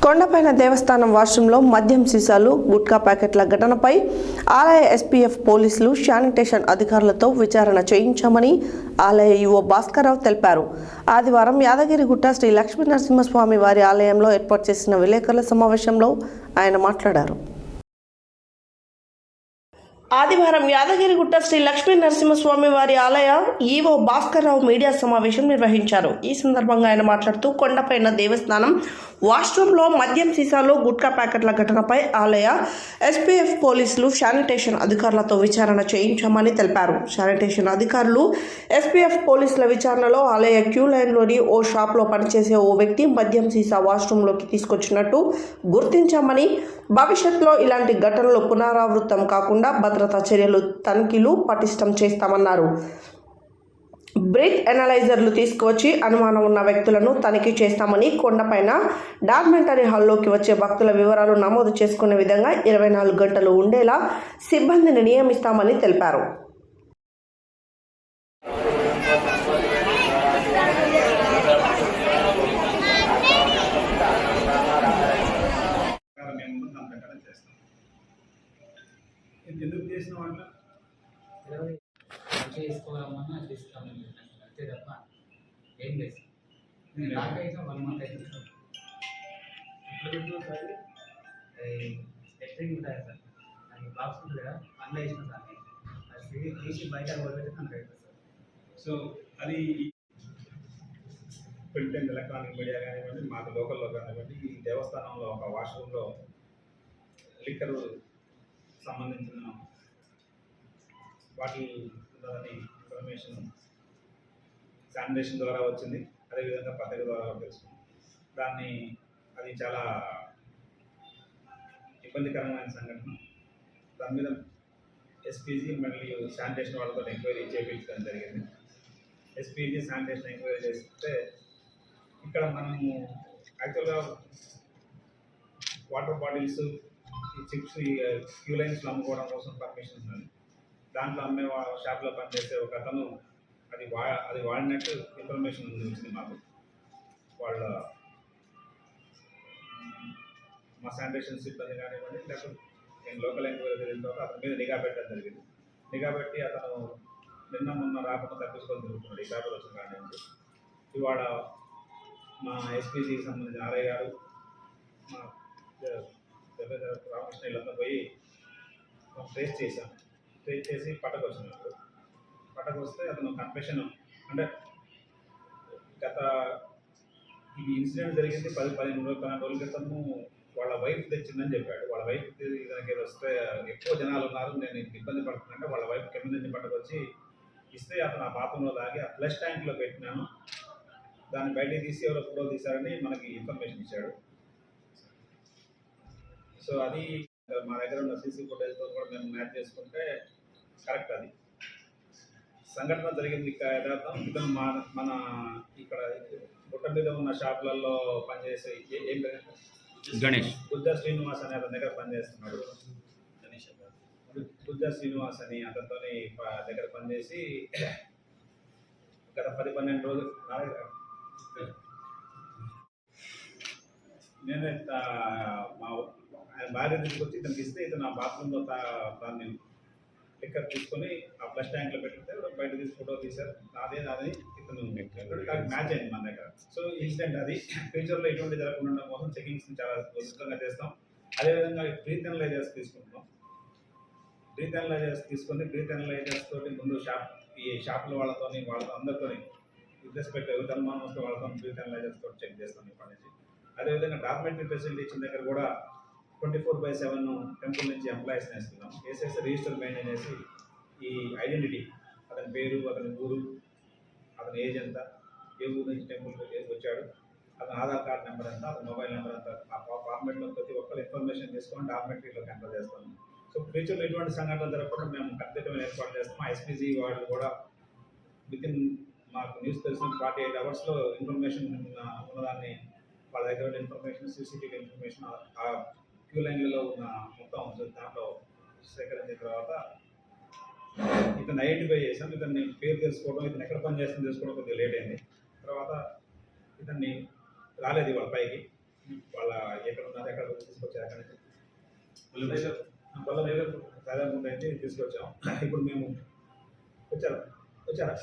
కొండపైన దేవస్థానం వాష్రూంలో మద్యం సీసాలు గుట్కా ప్యాకెట్ల ఘటనపై ఆలయ ఎస్పీఎఫ్ పోలీసులు శానిటేషన్ అధికారులతో విచారణ చేయించామని ఆలయ ఈవో భాస్కర్రావు తెలిపారు. ఆదివారం యాదగిరిగుట్ట శ్రీ లక్ష్మీ నరసింహస్వామి వారి ఆలయంలో ఏర్పాటు చేసిన విలేకరుల సమావేశంలో ఆయన మాట్లాడారు. ఆదివారం యాదగిరిగుట్ట శ్రీ లక్ష్మీ నరసింహస్వామి వారి ఆలయ ఈవో భాస్కర్రావు మీడియా సమావేశం నిర్వహించారు. ఈ సందర్భంగా ఆయన మాట్లాడుతూ కొండపైన దేవస్థానం వాష్రూంలో మద్యం సీసాలు గుట్కా ప్యాకెట్ల ఘటనపై ఆలయ ఎస్పీఎఫ్ పోలీసులు శానిటేషన్ అధికారులతో విచారణ చేయించామని తెలిపారు. శానిటేషన్ అధికారులు ఎస్పీఎఫ్ పోలీసుల విచారణలో ఆలయ క్యూ లైన్లోని ఓ షాప్లో పనిచేసే ఓ వ్యక్తి మద్యం సీసా వాష్రూంలోకి తీసుకొచ్చినట్టు గుర్తించామని, భవిష్యత్తులో ఇలాంటి ఘటనలు పునరావృతం కాకుండా భద్రతా చర్యలు తనిఖీలు పటిష్టం చేస్తామన్నారు. బ్రీత్ ఎనలైజర్లు తీసుకువచ్చి అనుమానం ఉన్న వ్యక్తులను తనిఖీ చేస్తామని, కొండపైన డాక్యుమెంటరీ హాల్లోకి వచ్చే భక్తుల వివరాలు నమోదు చేసుకునే విధంగా 24 గంటలు ఉండేలా సిబ్బందిని నియమిస్తామని తెలిపారు. చేసుకోవాలన్నా తీసుకోవాలని అంతే తప్ప ఏం లేదు. నాకైతే 1 మంత్ అయితే టెస్టింగ్ ఉంటాయి సార్. అది బాక్స్ ఉంటుంది కదా, అందులో వేసిన దాన్ని అది తీసి బయట వదిలిపెట్టి మనకు అవుతుంది సార్. సో అది ప్రింట్ అండ్ ఎలక్ట్రానిక్ మీడియా కానివ్వండి, మాకు లోకల్లో కానివ్వండి, ఈ దేవస్థానంలో ఒక వాష్రూమ్లో లిక్కర్ సంబంధించిన బాటిల్ ఉందని ఇన్ఫర్మేషన్ శానిటేషన్ ద్వారా వచ్చింది. అదేవిధంగా పత్రిక ద్వారా తెలుసుకుంది. దాన్ని అది చాలా ఇబ్బందికరమైన సంఘటన. దాని మీద ఎస్పీజీ మరియు శానిటేషన్ వాళ్ళతో ఎంక్వైరీ చేయించడం జరిగింది. ఎస్పీజీ శానిటేషన్ ఎంక్వైరీ చేస్తే ఇక్కడ మనము యాక్చువల్గా వాటర్ బాటిల్స్, ఈ చిప్స్, ఈ క్యూ లైన్స్లో అమ్ముకోవడం కోసం పర్మిషన్ ఉన్నది. దాంట్లో అమ్మే షాప్లో పనిచేసే ఒక అతను అది వాడినట్టు ఇన్ఫర్మేషన్ వచ్చింది మాకు. వాళ్ళ మా శానిటేషన్ సిబ్బంది కానివ్వండి, లేకపోతే నేను లోకల్ ఎంక్వైరీ జరిగిన తర్వాత అతని మీద నిఘా పెట్టడం జరిగింది. నిఘా పెట్టి అతను మొన్న రాకుండా తప్పించుకొని తిరుగుతున్నాడు. ఈ పేపర్ వచ్చిన కానివ్వండి. ఇవాళ మా ఎస్పీజీకి సంబంధించిన ఆర్ఐ గారు, మా రామకృష్ణ ఇళ్ళంతా పోయి ట్రేస్ చేశాను. ట్రేస్ చేసి పట్టకు వచ్చినప్పుడు వస్తే అతను కన్ఫెషన్ అంటే ఇది ఇన్సిడెంట్ జరిగింది 10-12 రోజుల క్రితము వాళ్ళ వైఫ్ తెచ్చిందని చెప్పాడు. వాళ్ళ వైఫ్ దానికి వస్తే ఎక్కువ జనాలు ఉన్నారు, నేను ఇబ్బంది పడుతున్నానంటే వాళ్ళ వైఫ్ కింద నుంచి పట్టుకొచ్చి ఇస్తే అతను ఆ బాత్రూంలో తాగి ఆ ఫ్లష్ ట్యాంక్లో పెట్టినాను. దాన్ని బయటకు తీసి ఎవరో ఫోటో తీశారని మనకి ఇన్ఫర్మేషన్ ఇచ్చాడు. సో అది మా దగ్గర ఉన్న సీసీ ఫుటేజ్తో కూడా మేము మ్యాచ్ చేసుకుంటే కరెక్ట్. అది సంఘటన జరిగింది యథార్థం. ఇతను మన ఇక్కడ గుట్ట మీద ఉన్న షాపులలో పనిచేసే ఏం గణేష్ గుజ్జా శ్రీనివాస్ అనే అతని దగ్గర పనిచేస్తున్నాడు. గుజ్జా శ్రీనివాస్ అని అతనితో దగ్గర పనిచేసి గత 10-12 రోజులు నేనే ఆయన భార్య తీసుకొచ్చి ఇతనికి ఇస్తే ఇతను ఆ బాత్రూంలో దాన్ని లిక్కర్ తీసుకొని ఆ ఫ్లష్ ట్యాంక్లో పెట్టితే బయట తీసి ఫోటో తీశారు. అదే ఇతను మ్యాచ్ అయింది మన దగ్గర. సో ఇన్సిడెంట్ అది. ఫ్యూచర్లో ఎటువంటి జరగకుండా ఉండడం కోసం చెకింగ్స్ చాలా ఉచితంగా చేస్తాం. అదేవిధంగా బ్రీత్ ఎనలైజర్స్ తీసుకుంటున్నాం. బ్రీత్ ఎనలైజర్స్ తోటి ముందు ఈ షాపుల వాళ్ళతో అందరితో రెస్పెక్ట్ ఎవరికి అనుమానం వస్తే వాళ్ళతో బ్రీత్ ఎనలైజర్స్ తోటి చెక్ చేస్తాం ఇప్పటి నుంచి. అదేవిధంగా డాక్యుమెంటరీ ఫెసిలిటీ ఇచ్చిన దగ్గర కూడా 24/7 టెంపుల్ నుంచి ఎంప్లాయీస్ని వేస్తున్నాం. వేసేసి రిజిస్టర్ మెయింటైన్ చేసి ఈ ఐడెంటిటీ, అతని పేరు, అతని ఊరు, అతని ఏజ్ ఎంత, ఏ ఊరు నుంచి టెంపుల్ వచ్చాడు, అతని ఆధార్ కార్డ్ నెంబర్ ఎంత, అతని మొబైల్ నెంబర్ ఎంత, ఆ ఫార్మేట్లో ప్రతి ఒక్కరు ఇన్ఫర్మేషన్ తీసుకొని డాక్యుమెంటరీలోకి ఎంటర్ చేస్తాము. సో ఫ్యూచర్లో ఎటువంటి సంఘటనలు జరగకుండా మేము ఖచ్చితమైన ఏర్పాటు చేస్తాం. ఆ ఎస్పీజీ వాళ్ళు కూడా మాకు న్యూస్ తెలిసిన 48 అవర్స్లో ఇన్ఫర్మేషన్ ఉన్నదాన్ని వాళ్ళ దగ్గర ఉన్న ఇన్ఫర్మేషన్, సీసీటీవీ ఇన్ఫర్మేషన్, ఆ క్యూ లైన్లలో ఉన్న మొత్తం దాంట్లో సేకరించిన తర్వాత ఇతను ఐడెంటిఫై చేసాం. ఇతన్ని పేరు తెలుసుకోవడం, ఇతను ఎక్కడ పని చేస్తుందో తెలుసుకోవడం కొద్దిగా లేట్ అయింది. తర్వాత ఇతన్ని రాలేదు వాళ్ళ పైకి, వాళ్ళ ఎక్కడ కొల్ల సాధారణ అయితే తీసుకొచ్చాం. ఇప్పుడు మేము వచ్చారా